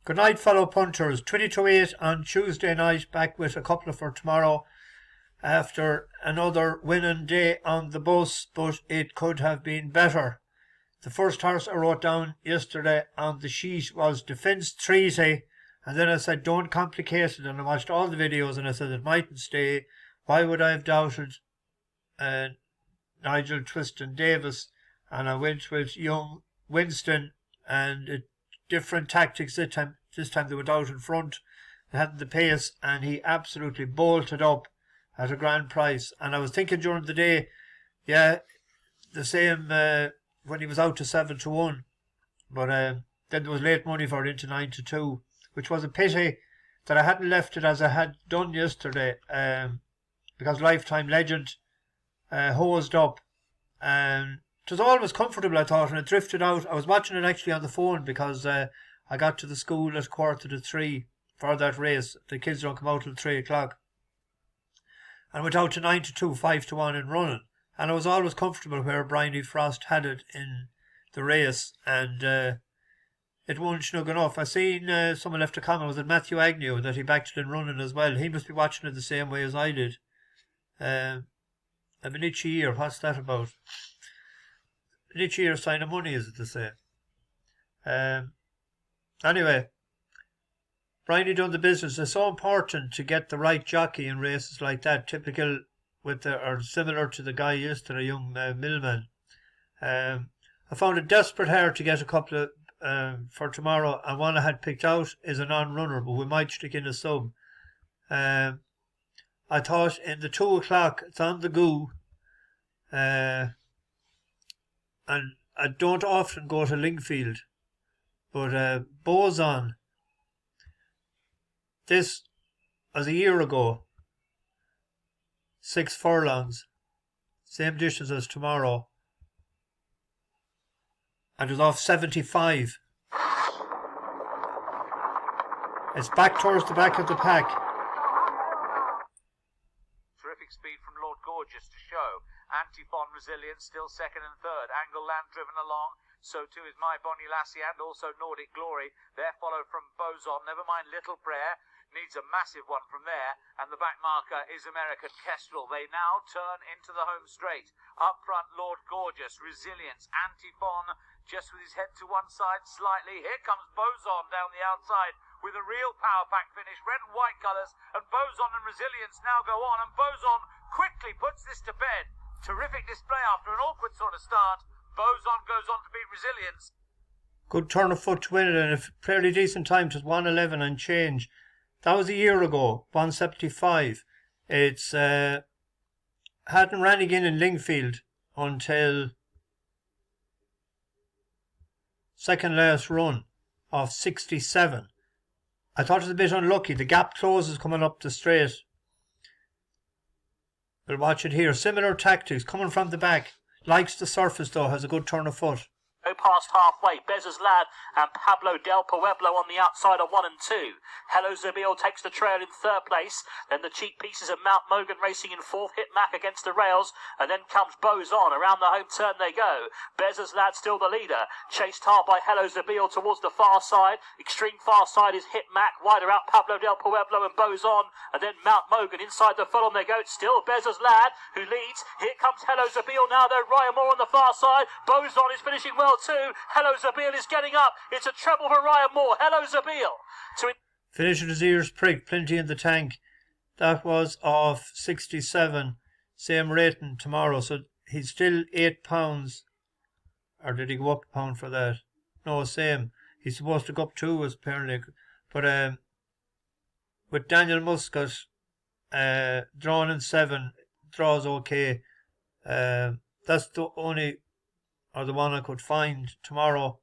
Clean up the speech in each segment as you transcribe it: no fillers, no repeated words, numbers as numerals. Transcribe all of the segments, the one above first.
Good night, fellow punters. 20-8 on Tuesday night, back with a couple for tomorrow after another winning day on the bus, but it could have been better. The first horse I wrote down yesterday on the sheet was Defence Treaty, and then I said don't complicate it, and I watched all the videos and I said it mightn't stay. Why would I have doubted Nigel Twiston Davis? And I went with young Winston, and different tactics this time. This time they went out in front, they had the pace, and he absolutely bolted up at a grand price. And I was thinking during the day, yeah, the same when he was out to 7-1, but then there was late money for it into 9-2, which was a pity that I hadn't left it as I had done yesterday, because Lifetime Legend hosed up, and it was always comfortable, I thought, and it drifted out. I was watching it actually on the phone because I got to the school at 2:45 for that race. The kids don't come out till 3 o'clock. And went out to 9-2, 5-1 in running. And I was always comfortable where Bryony Frost had it in the race. And it won snug enough. I seen someone left a comment, was it Matthew Agnew, that he backed it in running as well. He must be watching it the same way as I did. I've an itchy ear. What's that about? An itchy ear sign of money, is it to say? Anyway, Bryony done the business. It's so important to get the right jockey in races like that, typical with or similar to the guy yesterday, young Millman. I found it desperate hard to get a couple of for tomorrow, and one I had picked out is a non-runner, but we might stick in a sub. I thought in the 2 o'clock, it's on the go, and I don't often go to Lingfield, but Beauzon, this was a year ago, 6 furlongs, same distance as tomorrow, and it was off 75. It's back towards the back of the pack. Terrific speed from Lord Gorgeous to show. Antiphon Resilience still second and third. Angle Land driven along. So too is My Bonnie Lassie and also Nordic Glory. They're followed from Beauzon. Never mind Little Prayer. Needs a massive one from there. And the back marker is American Kestrel. They now turn into the home straight. Up front, Lord Gorgeous, Resilience, Antiphon just with his head to one side slightly. Here comes Beauzon down the outside with a real power pack finish. Red and white colours. And Beauzon and Resilience now go on. And Beauzon quickly puts this to bed. Terrific display after an awkward sort of start. Beauzon goes on to beat Resilience. Good turn of foot to win it, and a fairly decent time. It was 1:11 and change. That was a year ago, 1:75. It's hadn't ran again in Lingfield until second last run of 67. I thought it was a bit unlucky. The gap closes coming up the straight. We'll watch it here. Similar tactics coming from the back. Likes the surface though, has a good turn of foot. Past halfway, Bez's Lad and Pablo Del Pueblo on the outside of 1 and 2. Hello Zabil takes the trail in third place. Then the cheap pieces of Mount Mogan racing in fourth. Hit Mac against the rails, and then comes Beauzon. Around the home turn they go. Bez's Lad still the leader, chased hard by Hello Zabil towards the far side. Extreme far side is Hit Mac. Wider out Pablo Del Pueblo and Beauzon, and then Mount Mogan inside the furlong they go. It's still Bez's Lad who leads. Here comes Hello Zabil now though. Ryan Moore on the far side. Beauzon is finishing well too. Hello Zabil is getting up. It's a treble for Ryan Moore. Hello Zabil. Finishing his ears pricked, plenty in the tank. That was off 67. Same rating tomorrow. So he's still £8. Or did he go up a pound for that? No, same. He's supposed to go up 2 apparently. But with Daniel Muscat drawn in 7, draws okay. That's the only, or the one I could find tomorrow.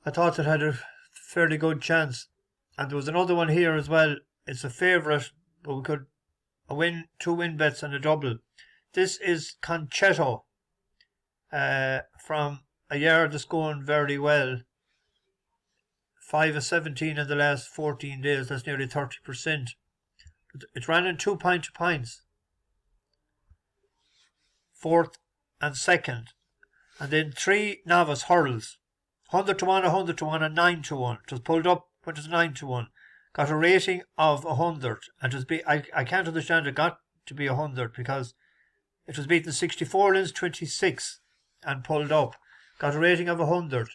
I thought it had a fairly good chance. And there was another one here as well. It's a favourite, but we could win 2 win bets and a double. This is Concetto from a yard that's going very well. 5 of 17 in the last 14 days. That's nearly 30%. It ran in 2 point-to-pints. 4th and 2nd. And then 3 novice hurdles. 100 to 1, 100 to 1, and 9 to 1. It was pulled up when it was 9 to 1. Got a rating of 100. And it was I can't understand it got to be 100 because it was beaten 64 lengths 26 and pulled up. Got a rating of 100.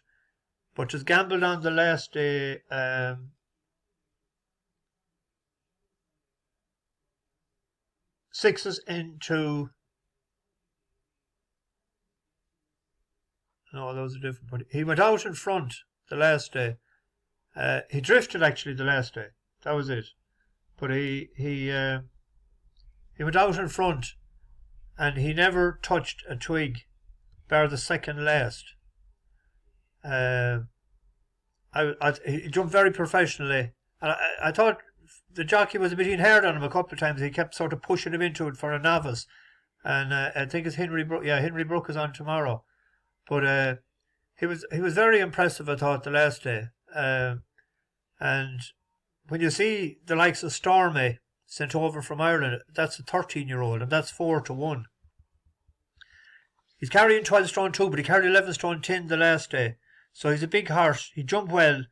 But it was gambled on the last day. Sixes into... No, that was a different one. He went out in front the last day. He drifted actually the last day. That was it. But he went out in front and he never touched a twig bar the second last. He jumped very professionally. And I thought the jockey was a bit hard on him a couple of times. He kept sort of pushing him into it for a novice. And I think it's Henry Brook. Yeah, Henry Brook is on tomorrow. But he was very impressive, I thought, the last day. And when you see the likes of Stormy sent over from Ireland, that's a 13-year-old, and that's 4 to 1. He's carrying 12 stone 2, but he carried 11 stone 10 the last day. So he's a big horse. He jumped well.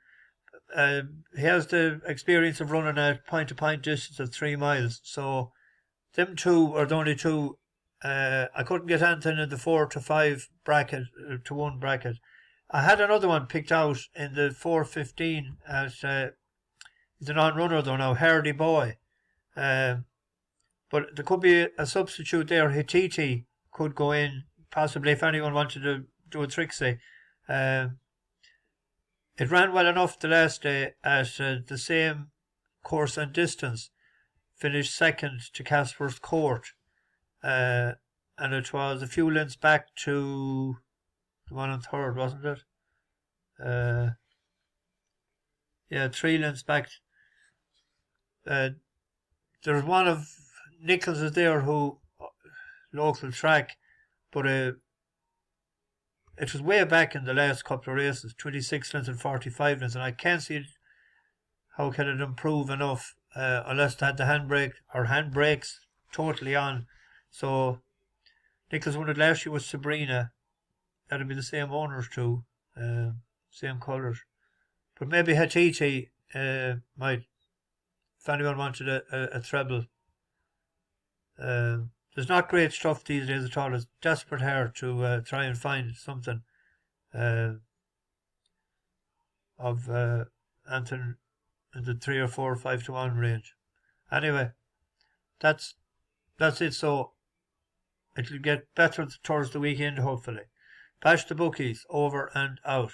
He has the experience of running a point-to-point distance of 3 miles. So them two are the only two. I couldn't get anything in the 4 to 5 bracket, to 1 bracket. I had another one picked out in the 4:15 as he's a non-runner though now, Hardy Boy. But there could be a substitute there. Hititi could go in, possibly if anyone wanted to do a tricksy. It ran well enough the last day at the same course and distance. Finished second to Casper's Court. And it was a few lengths back to the one on third, wasn't it? Yeah, 3 lengths back. There's one of Nichols is there who local track, but it was way back in the last couple of races, 26 lengths and 45 lengths, and I can't see how can it improve enough unless they had the handbrakes totally on. So Nichols won it last year with Sabrina. That'll be the same owners too, same colours. But maybe Hititi might, if anyone wanted a treble. There's not great stuff these days at all. It's desperate hard to try and find something of anything in the 3 or 4 or 5 to 1 range. Anyway, that's it. So it'll get better towards the weekend, hopefully. Bash the bookies, over and out.